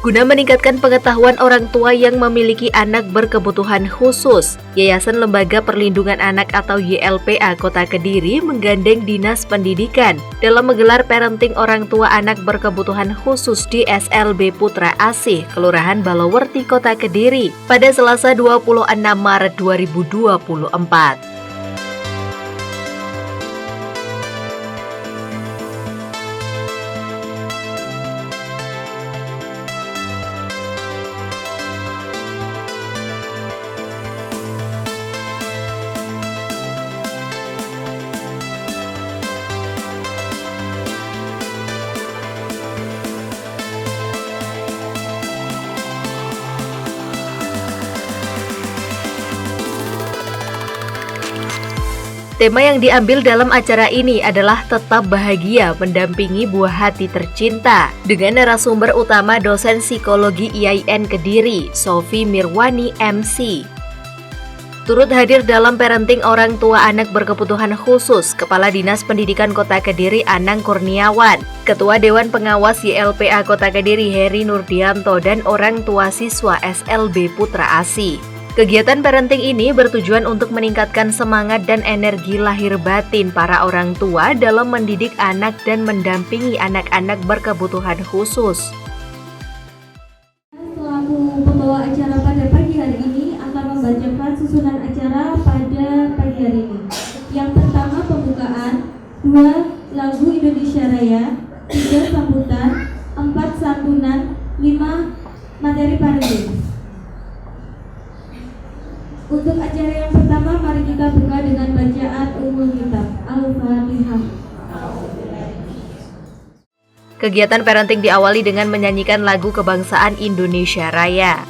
Guna meningkatkan pengetahuan orang tua yang memiliki anak berkebutuhan khusus, Yayasan Lembaga Perlindungan Anak atau YLPA Kota Kediri menggandeng Dinas Pendidikan dalam menggelar parenting orang tua anak berkebutuhan khusus di SLB Putra Asih, Kelurahan Balowerti, Kota Kediri pada Selasa 26 Maret 2024. Tema yang diambil dalam acara ini adalah tetap bahagia mendampingi buah hati tercinta dengan narasumber utama dosen psikologi IAIN Kediri, Sofi Mirwani MC. Turut hadir dalam parenting orang tua anak berkebutuhan khusus Kepala Dinas Pendidikan Kota Kediri Anang Kurniawan, Ketua Dewan Pengawas YLPA Kota Kediri Heri Nurdianto, dan orang tua siswa SLB Putra Asih. Kegiatan parenting ini bertujuan untuk meningkatkan semangat dan energi lahir batin para orang tua dalam mendidik anak dan mendampingi anak-anak berkebutuhan khusus. Selaku pembawa acara pada pagi hari ini akan membacakan susunan acara pada pagi hari ini. Yang pertama pembukaan, 2 lagu Indonesia Raya, 3 sambutan, 4 santunan, 5 materi parenting. Untuk acara yang pertama, mari kita buka dengan bacaan Ummul Kitab Al-Fatihah. Kegiatan parenting diawali dengan menyanyikan lagu kebangsaan Indonesia Raya.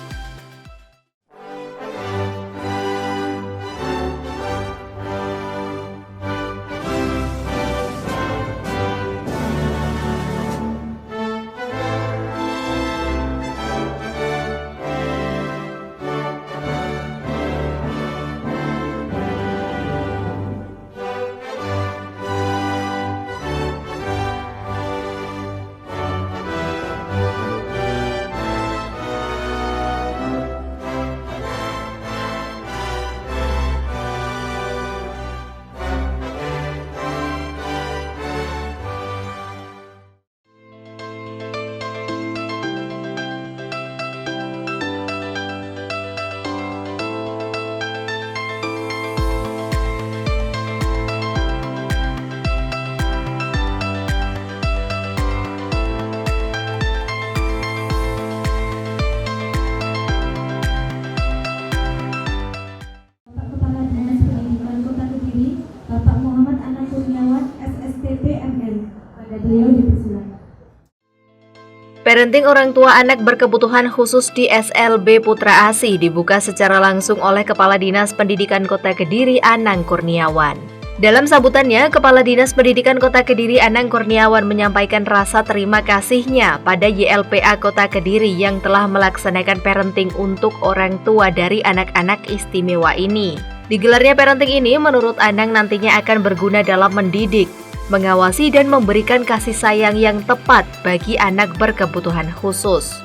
Parenting orang tua anak berkebutuhan khusus di SLB Putra Asih dibuka secara langsung oleh Kepala Dinas Pendidikan Kota Kediri Anang Kurniawan. Dalam sambutannya, Kepala Dinas Pendidikan Kota Kediri Anang Kurniawan menyampaikan rasa terima kasihnya pada YLPA Kota Kediri yang telah melaksanakan parenting untuk orang tua dari anak-anak istimewa ini. Digelarnya parenting ini menurut Anang nantinya akan berguna dalam mendidik, mengawasi dan memberikan kasih sayang yang tepat bagi anak berkebutuhan khusus.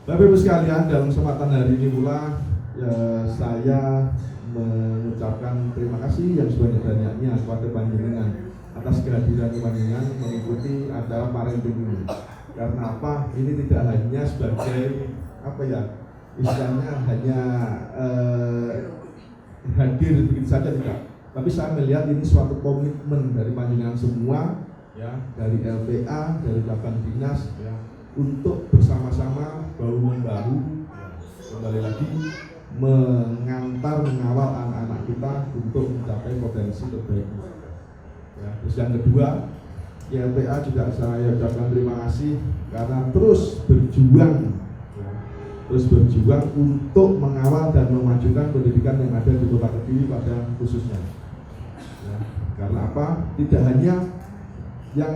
Bapak Ibu sekalian, dalam kesempatan hari ini pula saya mengucapkan terima kasih yang sebanyak-banyaknya kepada panjenengan atas kehadiran panjenengan mengikuti acara parenting ini. Karena apa? Ini tidak hanya sebagai istilahnya hanya hadir begitu saja, tidak. Tapi saya melihat ini suatu komitmen dari panjenengan semua, ya, dari LPA, dari Bapak Dinas, ya, untuk bersama-sama bahu-membahu, kembali lagi mengawal anak-anak kita untuk mencapai potensi terbaik. Ya, terus yang kedua, LPA juga saya ucapkan terima kasih karena terus berjuang untuk mengawal dan memajukan pendidikan yang ada di Kota Kediri pada khususnya. Ya, karena apa? Tidak hanya yang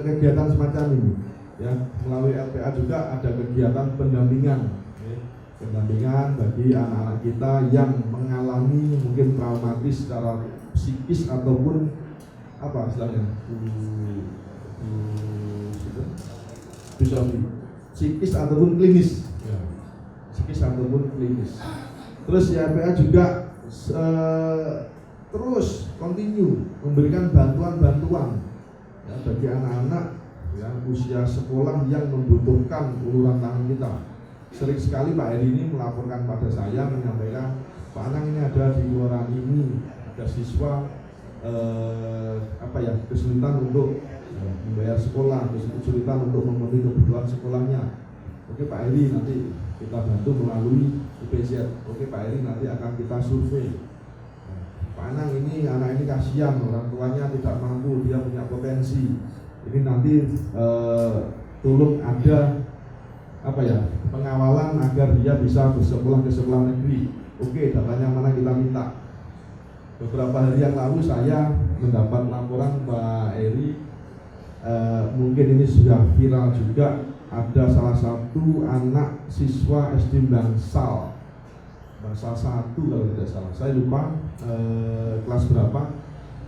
kegiatan semacam ini, ya, melalui LPA juga ada kegiatan pendampingan bagi anak-anak kita yang mengalami mungkin traumatis secara psikis ataupun apa istilahnya Bu Sofi, psikis ataupun klinis, ya. Psikis ataupun klinis. Terus YLPA juga terus continue memberikan bantuan-bantuan ya, bagi anak-anak ya, usia sekolah yang membutuhkan uluran tangan kita. Sering sekali Pak Heri ini melaporkan pada saya, menyampaikan, Pak Anang, ini ada di kelurahan ini ada siswa kesulitan untuk membayar sekolah, kesulitan untuk memenuhi kebutuhan sekolahnya. Oke Pak Heri, nanti kita bantu melalui UPZ. Oke Pak Heri, nanti akan kita survei. Pak Anang, ini anak ini kasihan, orang tuanya tidak mampu, dia punya potensi. Ini nanti tolong ada pengawalan agar dia bisa bersekolah ke sekolah negeri. Oke, datanya mana kita minta. Beberapa hari yang lalu saya mendapat laporan Pak Eri, mungkin ini sudah viral juga, ada salah satu anak siswa SD Bangsal 1 kalau tidak salah, saya lupa kelas berapa.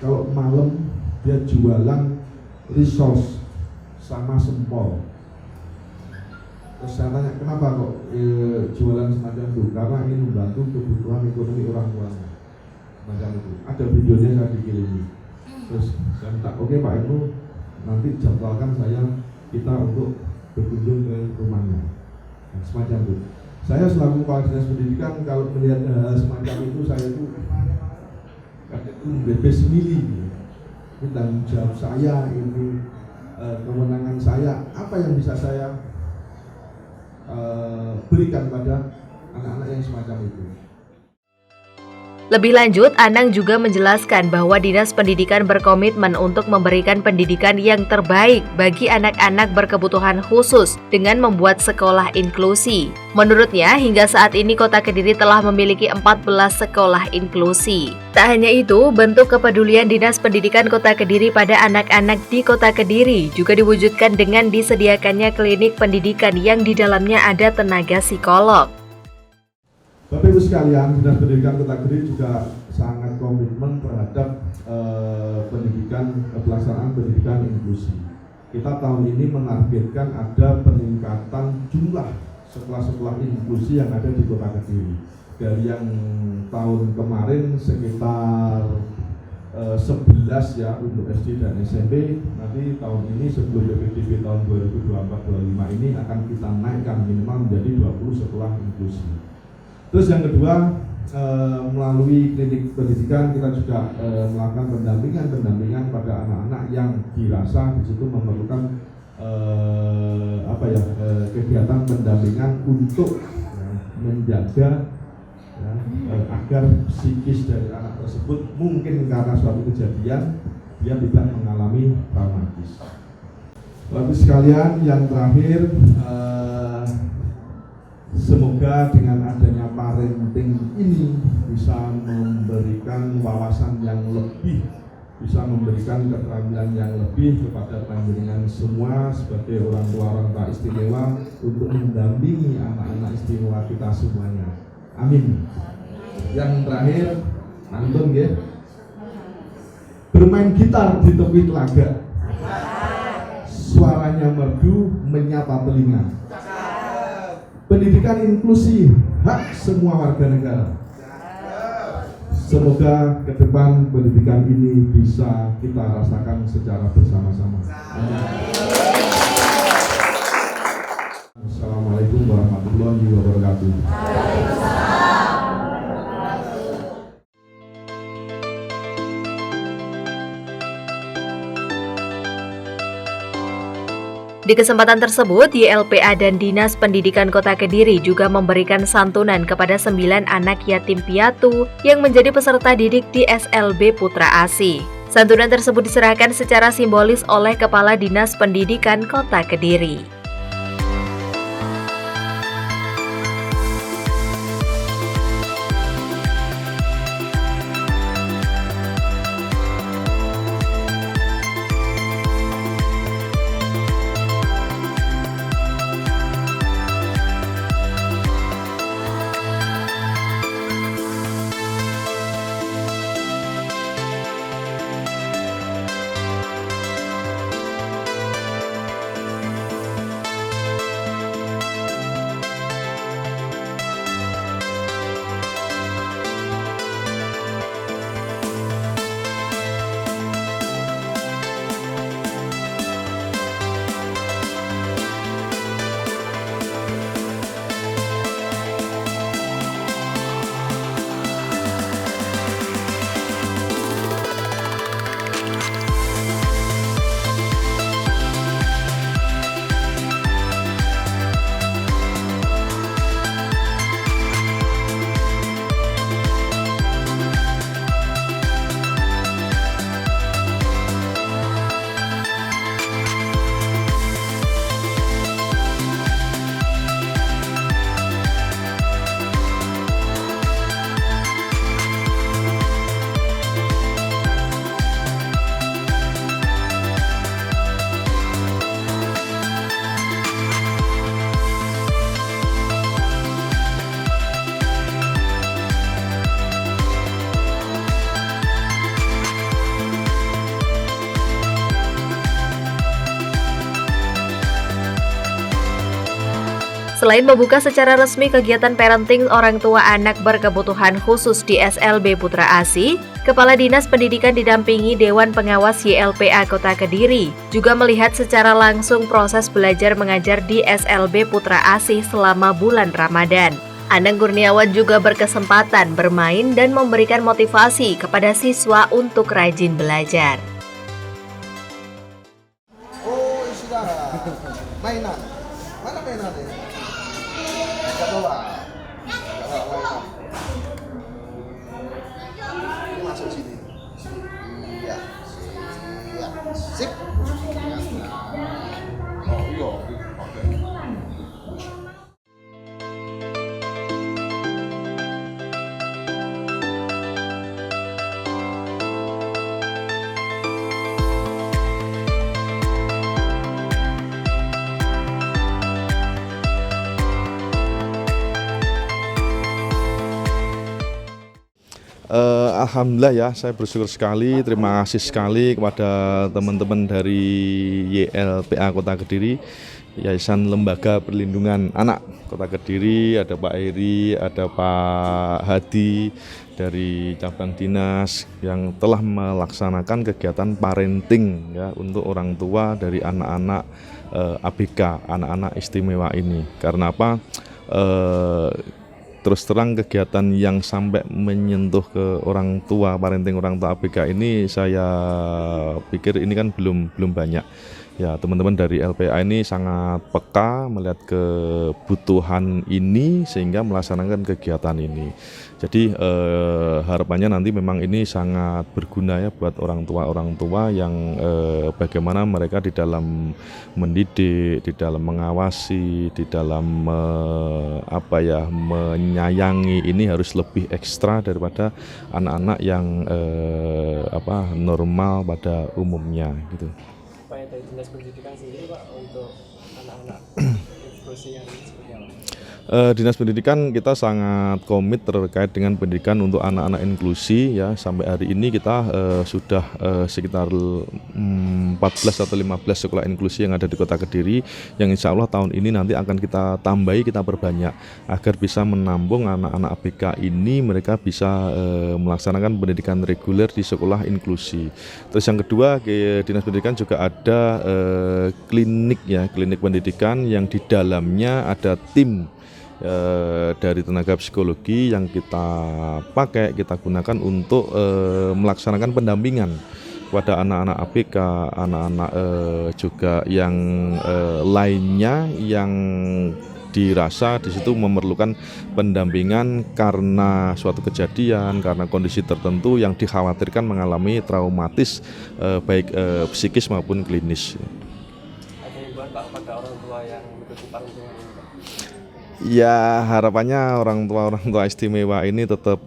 Kalau malam dia jualan resource sama sempol. Terus saya tanya, kenapa kok jualan semacam itu? Karena ingin membantu kebutuhan ekonomi orang tuanya. Semacam itu. Ada videonya, saya dikirimi. Terus saya minta, oke Pak Ibnu, nanti jadwalkan kita untuk berkunjung ke rumahnya. Nah, semacam itu. Saya selaku Kepala Dinas Pendidikan, kalau melihat hal semacam itu, saya itu bebas milih. Ini tanggung jawab saya, ini kewenangan saya. Apa yang bisa saya berikan pada anak-anak yang semacam itu. Lebih lanjut, Anang juga menjelaskan bahwa Dinas Pendidikan berkomitmen untuk memberikan pendidikan yang terbaik bagi anak-anak berkebutuhan khusus dengan membuat sekolah inklusi. Menurutnya, hingga saat ini Kota Kediri telah memiliki 14 sekolah inklusi. Tak hanya itu, bentuk kepedulian Dinas Pendidikan Kota Kediri pada anak-anak di Kota Kediri juga diwujudkan dengan disediakannya klinik pendidikan yang di dalamnya ada tenaga psikolog. Bapak Ibu sekalian, Dinas Pendidikan Kota Kediri juga sangat komitmen terhadap pelaksanaan pendidikan inklusi. Kita tahun ini menargetkan ada peningkatan jumlah sekolah-sekolah inklusi yang ada di Kota Kediri. Dari yang tahun kemarin sekitar 11 ya untuk SD dan SMP, nanti tahun ini sebelum PPDB tahun 2024-2025 ini akan kita naikkan minimal menjadi 20 sekolah inklusi. Terus yang kedua, melalui klinik pendidikan kita juga melakukan pendampingan pada anak-anak yang dirasa di situ memerlukan kegiatan pendampingan untuk menjaga agar psikis dari anak tersebut mungkin karena suatu kejadian dia tidak mengalami traumatis. Bapak sekalian, yang terakhir, semoga dengan adanya parenting ini bisa memberikan wawasan yang lebih, bisa memberikan keterampilan yang lebih kepada panjenengan semua sebagai orang tua istimewa untuk mendampingi anak-anak istimewa kita semuanya. Amin. Yang terakhir, antun ya, bermain gitar di tepi telaga, suaranya merdu menyapa telinga. Pendidikan inklusi hak semua warga negara. Semoga ke depan pendidikan ini bisa kita rasakan secara bersama-sama. Assalamualaikum warahmatullahi wabarakatuh. Di kesempatan tersebut, YLPA dan Dinas Pendidikan Kota Kediri juga memberikan santunan kepada 9 anak yatim piatu yang menjadi peserta didik di SLB Putra Asih. Santunan tersebut diserahkan secara simbolis oleh Kepala Dinas Pendidikan Kota Kediri. Selain membuka secara resmi kegiatan parenting orang tua anak berkebutuhan khusus di SLB Putra Asih, Kepala Dinas Pendidikan didampingi Dewan Pengawas YLPA Kota Kediri juga melihat secara langsung proses belajar mengajar di SLB Putra Asih selama bulan Ramadan. Anang Kurniawan juga berkesempatan bermain dan memberikan motivasi kepada siswa untuk rajin belajar. Oh, sudah. Mainan. Mana mainannya? Enggak bawa. Masuk sini. Iya. Iya. Sip. Oh, iya. Oke. Alhamdulillah ya, saya bersyukur sekali, terima kasih sekali kepada teman-teman dari YLPA Kota Kediri, Yayasan Lembaga Perlindungan Anak Kota Kediri, ada Pak Heri, ada Pak Hadi dari cabang dinas yang telah melaksanakan kegiatan parenting ya untuk orang tua dari anak-anak ABK, anak-anak istimewa ini. Karena apa? Terus terang kegiatan yang sampai menyentuh ke orang tua, parenting orang tua ABK ini saya pikir ini kan belum banyak. Ya, teman-teman dari LPA ini sangat peka melihat kebutuhan ini sehingga melaksanakan kegiatan ini. Jadi harapannya nanti memang ini sangat berguna ya buat orang tua yang bagaimana mereka di dalam mendidik, di dalam mengawasi, di dalam menyayangi ini harus lebih ekstra daripada anak-anak yang normal pada umumnya gitu. Upaya dari Dinas Pendidikan sendiri Pak untuk anak-anak inklusi yang seperti apa? Dinas Pendidikan kita sangat komit terkait dengan pendidikan untuk anak-anak inklusi ya. Sampai hari ini kita sudah sekitar 14 atau 15 sekolah inklusi yang ada di Kota Kediri yang insya Allah tahun ini nanti akan kita tambahi, kita perbanyak agar bisa menampung anak-anak ABK ini, mereka bisa melaksanakan pendidikan reguler di sekolah inklusi. Terus yang kedua, Dinas Pendidikan juga ada klinik pendidikan yang di dalamnya ada tim dari tenaga psikologi yang kita pakai, kita gunakan untuk melaksanakan pendampingan kepada anak-anak ABK, anak-anak juga yang lainnya yang dirasa di situ memerlukan pendampingan karena suatu kejadian, karena kondisi tertentu yang dikhawatirkan mengalami traumatis baik psikis maupun klinis. Ada himbauan Pak pada orang tua yang mengikuti parenting ini Pak? Ya, harapannya orang tua istimewa ini tetap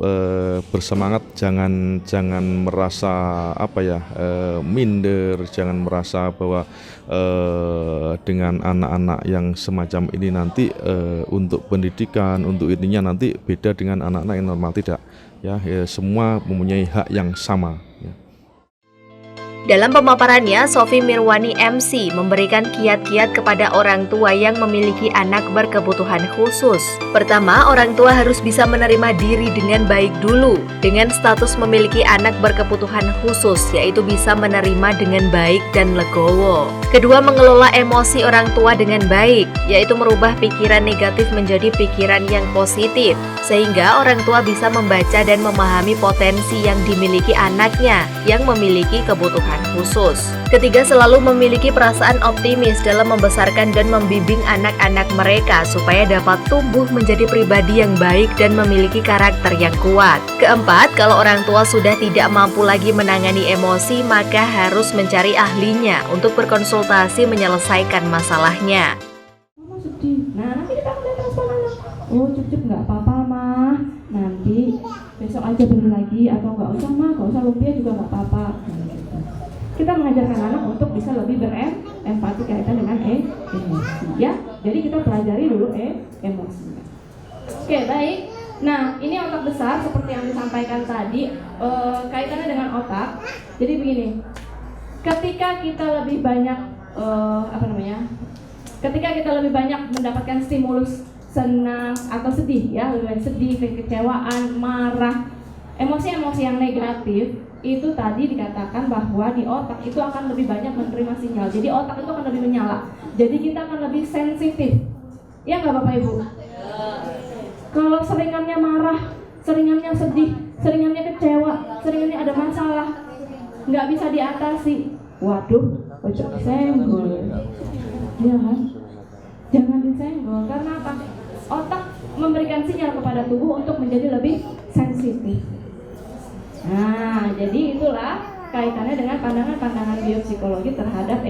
bersemangat, jangan merasa minder, jangan merasa bahwa dengan anak-anak yang semacam ini nanti untuk pendidikan, untuk ininya nanti beda dengan anak-anak yang normal, tidak ya, semua mempunyai hak yang sama ya. Dalam pemaparannya, Sofi Mirwani MC memberikan kiat-kiat kepada orang tua yang memiliki anak berkebutuhan khusus. Pertama, orang tua harus bisa menerima diri dengan baik dulu, dengan status memiliki anak berkebutuhan khusus, yaitu bisa menerima dengan baik dan legowo. Kedua, mengelola emosi orang tua dengan baik, yaitu merubah pikiran negatif menjadi pikiran yang positif, sehingga orang tua bisa membaca dan memahami potensi yang dimiliki anaknya yang memiliki kebutuhan khusus. Ketiga, selalu memiliki perasaan optimis dalam membesarkan dan membimbing anak-anak mereka supaya dapat tumbuh menjadi pribadi yang baik dan memiliki karakter yang kuat. Keempat, kalau orang tua sudah tidak mampu lagi menangani emosi, maka harus mencari ahlinya untuk berkonsultasi menyelesaikan masalahnya. Mama sedih. Nah, nanti kita mulai respon anak. Oh, cukup nggak apa-apa, mah. Nanti besok aja beli lagi, atau nggak usah, mah. Nggak usah lumpia juga nggak apa-apa. Kita mengajarkan anak untuk bisa lebih berempati kaitan dengan emosi, ya. Jadi kita pelajari dulu emosinya. Oke, baik. Nah, ini otak besar seperti yang disampaikan tadi, kaitannya dengan otak. Jadi begini, ketika kita lebih banyak Ketika kita lebih banyak mendapatkan stimulus senang atau sedih, ya, lebih banyak sedih, kekecewaan, marah, emosi-emosi yang negatif, itu tadi dikatakan bahwa di otak itu akan lebih banyak menerima sinyal. Jadi otak itu akan lebih menyala. Jadi kita akan lebih sensitif. Ya nggak Bapak Ibu? Kalau seringannya marah, seringannya sedih, seringannya kecewa, seringannya ada masalah, nggak bisa diatasi, waduh, ojo disenggol, ya kan? Jangan disenggol, karena apa? Otak memberikan sinyal kepada tubuh untuk menjadi lebih sensitif. Nah, jadi itulah kaitannya dengan pandangan-pandangan biopsikologi terhadap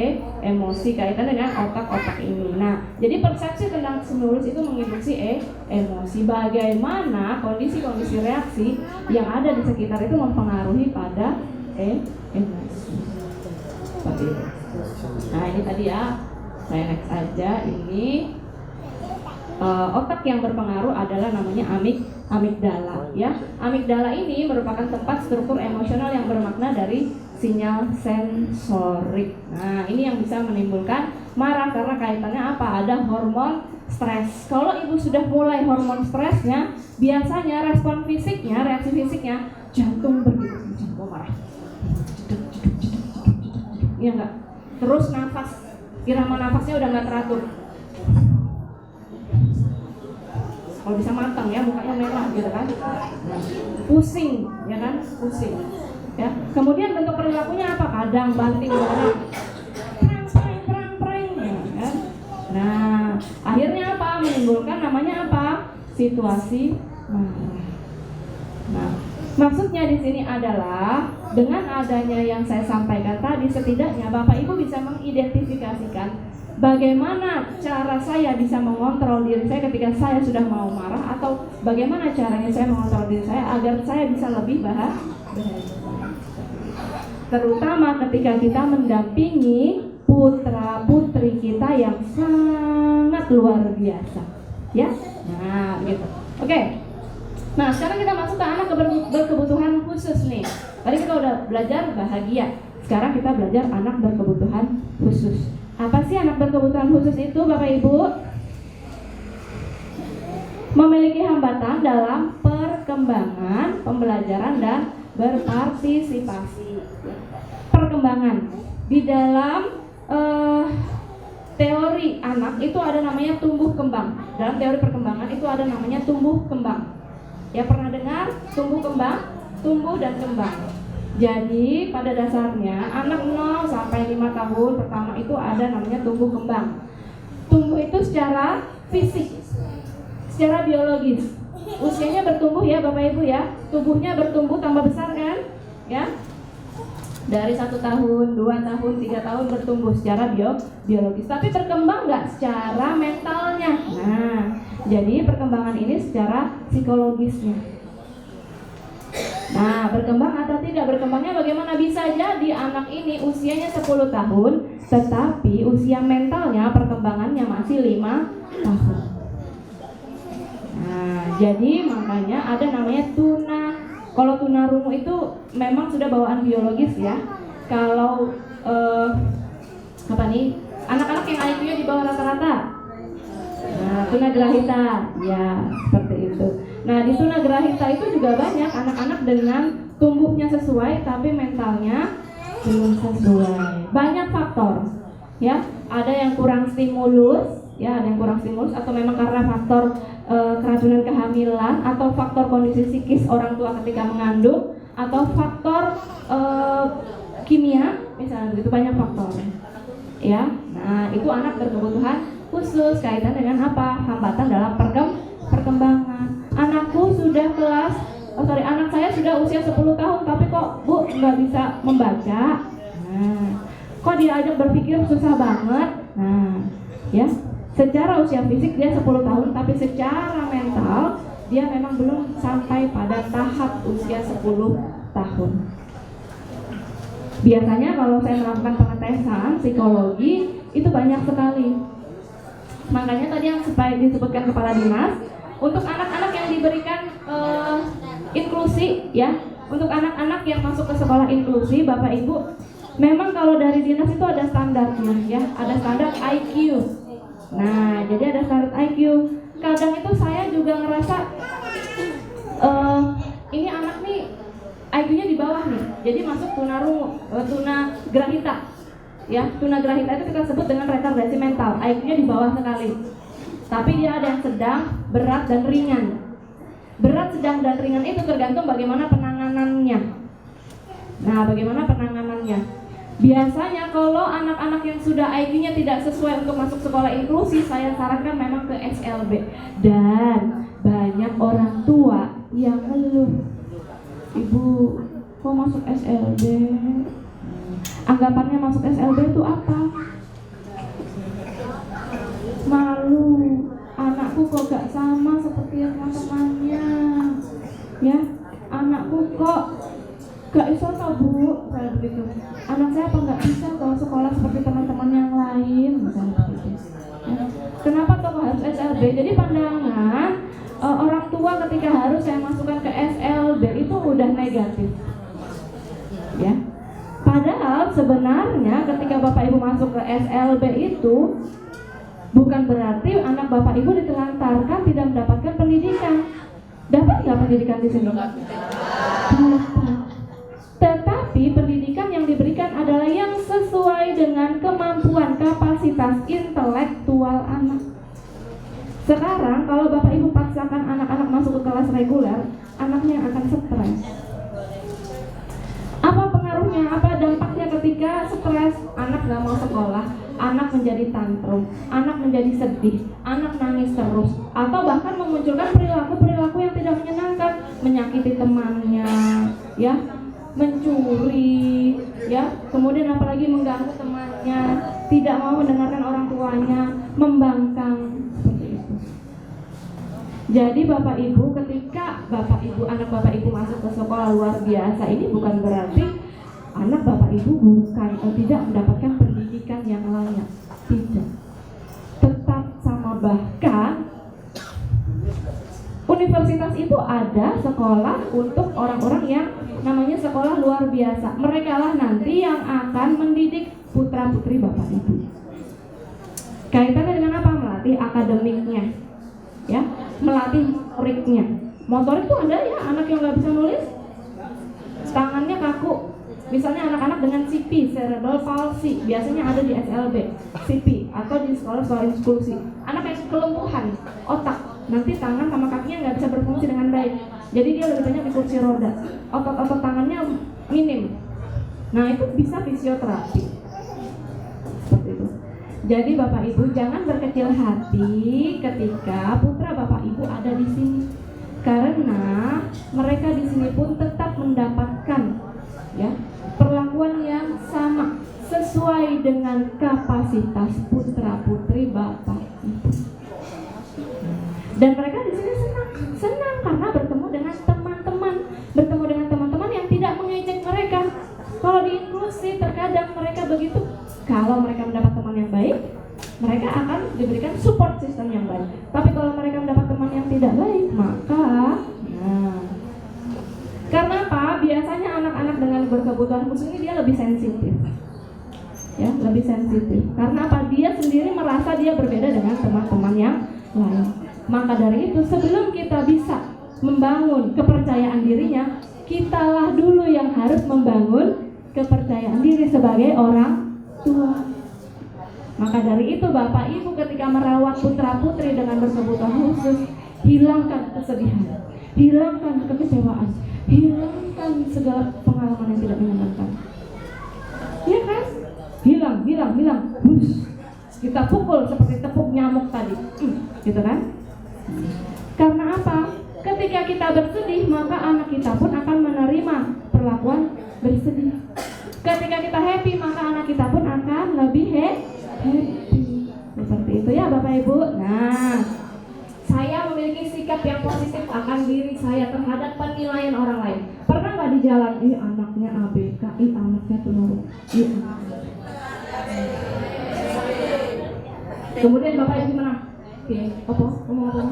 emosi, kaitan dengan otak-otak ini. Nah, jadi persepsi tentang stimulus itu menginduksi emosi. Bagaimana kondisi-kondisi reaksi yang ada di sekitar itu mempengaruhi pada emosi. Seperti itu. Nah, ini tadi ya, saya next aja. Ini otak yang berpengaruh adalah namanya amigdala, ya. Amigdala ini merupakan tempat struktur emosional yang bermakna dari sinyal sensorik. Nah, ini yang bisa menimbulkan marah karena kaitannya apa? Ada hormon stres. Kalau ibu sudah mulai hormon stresnya, biasanya respon fisiknya, reaksi fisiknya, jantung berdetak, jantung marah. Iya enggak? Terus nafas, irama nafasnya udah nggak teratur. Kalau bisa matang ya, mukanya merah gitu kan, pusing ya kan, pusing ya. Kemudian bentuk perilakunya apa? Kadang banting, kadang perang ya kan. Nah, akhirnya apa? Menimbulkan namanya apa? Situasi marah. Nah, maksudnya di sini adalah dengan adanya yang saya sampaikan tadi, setidaknya Bapak Ibu bisa mengidentifikasikan bagaimana cara saya bisa mengontrol diri saya ketika saya sudah mau marah, atau bagaimana caranya saya mengontrol diri saya agar saya bisa lebih bahagia. Terutama ketika kita mendampingi putra-putri kita yang sangat luar biasa, ya. Nah, gitu. Oke. Nah, sekarang kita masuk ke anak berkebutuhan khusus nih. Tadi kita udah belajar bahagia. Sekarang kita belajar anak berkebutuhan khusus. Apa sih anak berkebutuhan khusus itu, Bapak Ibu? Memiliki hambatan dalam perkembangan, pembelajaran, dan berpartisipasi. Perkembangan di dalam teori anak itu ada namanya tumbuh kembang. Dalam teori perkembangan itu ada namanya tumbuh kembang. Ya, pernah dengar tumbuh kembang, tumbuh dan kembang. Jadi pada dasarnya anak 0 sampai 5 tahun pertama itu ada namanya tumbuh kembang. Tumbuh itu secara fisik, secara biologis. Usianya bertumbuh ya Bapak Ibu ya. Tubuhnya bertumbuh tambah besar kan? Ya. Dari 1 tahun, 2 tahun, 3 tahun bertumbuh secara biologis. Tapi berkembang nggak secara mentalnya? Nah, jadi perkembangan ini secara psikologisnya. Nah, berkembang atau tidak berkembangnya bagaimana? Bisa jadi anak ini usianya 10 tahun, tetapi usia mentalnya, perkembangannya masih 5 tahun. Nah, jadi makanya ada namanya tuna. Kalau tunarungu itu memang sudah bawaan biologis ya. Kalau anak-anak yang IQ-nya di bawah rata-rata, nah, tunagrahita, ya seperti itu. Nah, di tunagrahita itu juga banyak anak-anak dengan tumbuhnya sesuai tapi mentalnya belum sesuai. Banyak faktor, ya. Ada yang kurang stimulus, ya, ada yang kurang stimulus, atau memang karena faktor keracunan kehamilan, atau faktor kondisi psikis orang tua ketika mengandung, atau faktor kimia, misalnya gitu, banyak faktor. Ya, nah itu anak berkebutuhan khusus kaitan dengan apa? Hambatan dalam perkembangan. Anakku sudah anak saya sudah usia 10 tahun tapi kok Bu nggak bisa membaca. Nah, kok diajak berpikir susah banget. Nah, ya, secara usia fisik dia 10 tahun tapi secara mental dia memang belum sampai pada tahap usia 10 tahun. Biasanya kalau saya melakukan pengetesan psikologi itu banyak sekali. Makanya tadi yang disebutkan kepala dinas, untuk anak-anak yang diberikan inklusi, ya, untuk anak-anak yang masuk ke sekolah inklusi, Bapak Ibu, memang kalau dari dinas itu ada standarnya, ya, ada standar IQ. Nah, jadi ada standar IQ. Kadang itu saya juga ngerasa ini anak nih IQ-nya di bawah nih. Jadi masuk tunagrahita. Ya, tunagrahita itu kita sebut dengan retardasi mental. IQ-nya di bawah sekali. Tapi dia ada yang sedang, berat, dan ringan. Berat, sedang, dan ringan itu tergantung bagaimana penanganannya. Nah, bagaimana penanganannya? Biasanya kalau anak-anak yang sudah IQ-nya tidak sesuai untuk masuk sekolah inklusi, saya sarankan memang ke SLB. Dan banyak orang tua yang ngeluh, "Ibu, kok masuk SLB?" Anggapannya masuk SLB itu apa? Malu, anakku kok gak sama seperti yang teman-temannya. Ya, anakku kok gak bisa tau Bu, saya begitu. Anak saya apa gak bisa kalau sekolah seperti teman-teman yang lain, misalnya begitu. Ya. Kenapa kok harus SLB? Jadi pandangan orang tua ketika harus saya masukkan ke SLB itu udah negatif. Ya. Padahal sebenarnya ketika Bapak Ibu masuk ke SLB itu bukan berarti anak Bapak Ibu ditelantarkan tidak mendapatkan pendidikan. Dapat nggak pendidikan di sini? Dapat. Tetapi pendidikan yang diberikan adalah yang sesuai dengan kemampuan kapasitas intelektual anak. Sekarang kalau Bapak Ibu paksakan anak-anak masuk ke kelas reguler, anaknya akan stres. Apa pengaruhnya? Apa dampaknya ketika stres? Anak gak mau sekolah, anak menjadi tantrum, anak menjadi sedih, anak nangis terus, atau bahkan memunculkan perilaku-perilaku yang tidak menyenangkan, menyakiti temannya, ya, mencuri, ya, kemudian apalagi mengganggu temannya, tidak mau mendengarkan orang tuanya, membangkang, seperti itu. Jadi Bapak Ibu, ketika anak Bapak Ibu masuk ke sekolah luar biasa, ini bukan berarti anak Bapak Ibu tidak mendapatkan pendidikan yang layak. Tidak. Tetap sama, bahkan universitas itu ada sekolah untuk orang-orang yang namanya sekolah luar biasa. Mereka lah nanti yang akan mendidik putra-putri Bapak Ibu. Kaitannya dengan apa? Melatih akademiknya, ya, melatih motoriknya. Motorik itu ada ya, anak yang nggak bisa nulis, tangannya kaku. Misalnya anak-anak dengan CP, cerebral palsy, biasanya ada di SLB, CP, atau di sekolah-sekolah inklusi. Anak yang kelumpuhan otak, nanti tangan sama kakinya nggak bisa berfungsi dengan baik. Jadi dia lebih banyak di kursi roda, otot-otot tangannya minim. Nah itu bisa fisioterapi. Seperti itu. Jadi Bapak Ibu jangan berkecil hati ketika putra Bapak Ibu ada di sini, karena mereka di sini pun tetap mendapatkan, ya, perlakuan yang sama sesuai dengan kapasitas putra-putri Bapak Ibu. Dan mereka di sini senang karena bertemu dengan teman-teman yang tidak mengejek mereka. Kalau di inklusi terkadang mereka begitu. Kalau mereka mendapat teman yang baik, mereka akan diberikan support system yang baik. Tapi kalau mereka mendapat teman yang tidak baik, maka karena apa? Biasanya anak-anak dengan berkebutuhan khusus ini dia lebih sensitif. Ya, lebih sensitif. Karena apa? Dia sendiri merasa dia berbeda dengan teman-teman yang lain. Maka dari itu sebelum kita bisa membangun kepercayaan dirinya, kitalah dulu yang harus membangun kepercayaan diri sebagai orang tua. Maka dari itu Bapak Ibu ketika merawat putra-putri dengan berkebutuhan khusus, hilangkan kesedihan, hilangkan kekecewaan, hilangkan segala pengalaman yang tidak menyenangkan. Iya kan? Hilang. Kita pukul seperti tepuk nyamuk tadi, gitu kan? Karena apa? Ketika kita bersedih, maka anak kita pun akan menerima perlakuan bersedih. Ketika kita happy, maka anak kita pun akan lebih happy. Seperti itu ya Bapak Ibu. Nah, saya memiliki sikap yang positif akan diri saya terhadap penilaian orang lain. Pernah nggak di jalan, anaknya ABK, anaknya tunarungu, kemudian Bapak Ibu gimana? Ngomong apa?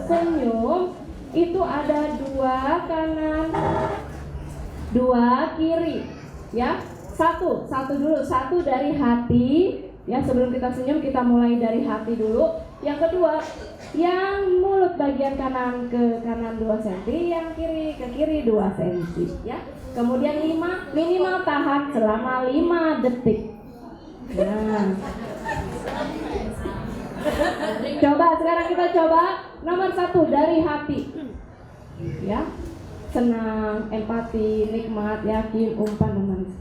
Senyum itu ada 2 kanan, 2 kiri, ya. Satu dulu, 1 dari hati, Ya, sebelum kita senyum kita mulai dari hati dulu. Yang kedua, yang mulut bagian kanan ke kanan 2 cm, yang kiri ke kiri 2 cm ya. Kemudian minimal tahan selama 5 detik. Nah. Coba sekarang kita coba nomor 1 dari hati. Ya. Senang, empati, nikmat, yakin, umpan dan manis.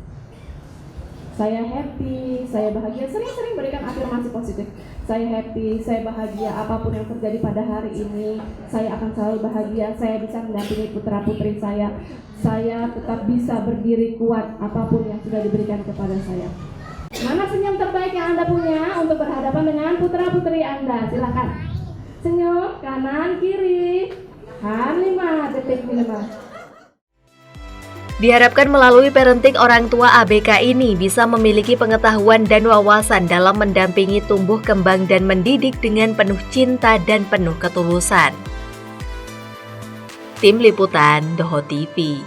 Saya happy, saya bahagia. Sering-sering berikan afirmasi positif. Saya happy, saya bahagia. Apapun yang terjadi pada hari ini, saya akan selalu bahagia. Saya bisa mendampingi putra-putri saya. Saya tetap bisa berdiri kuat apapun yang sudah diberikan kepada saya. Mana senyum terbaik yang Anda punya untuk berhadapan dengan putra-putri Anda? Silakan. Senyum kanan kiri. 5 detik minimal. Diharapkan melalui parenting orang tua ABK ini bisa memiliki pengetahuan dan wawasan dalam mendampingi tumbuh kembang dan mendidik dengan penuh cinta dan penuh ketulusan. Tim Liputan Doho TV.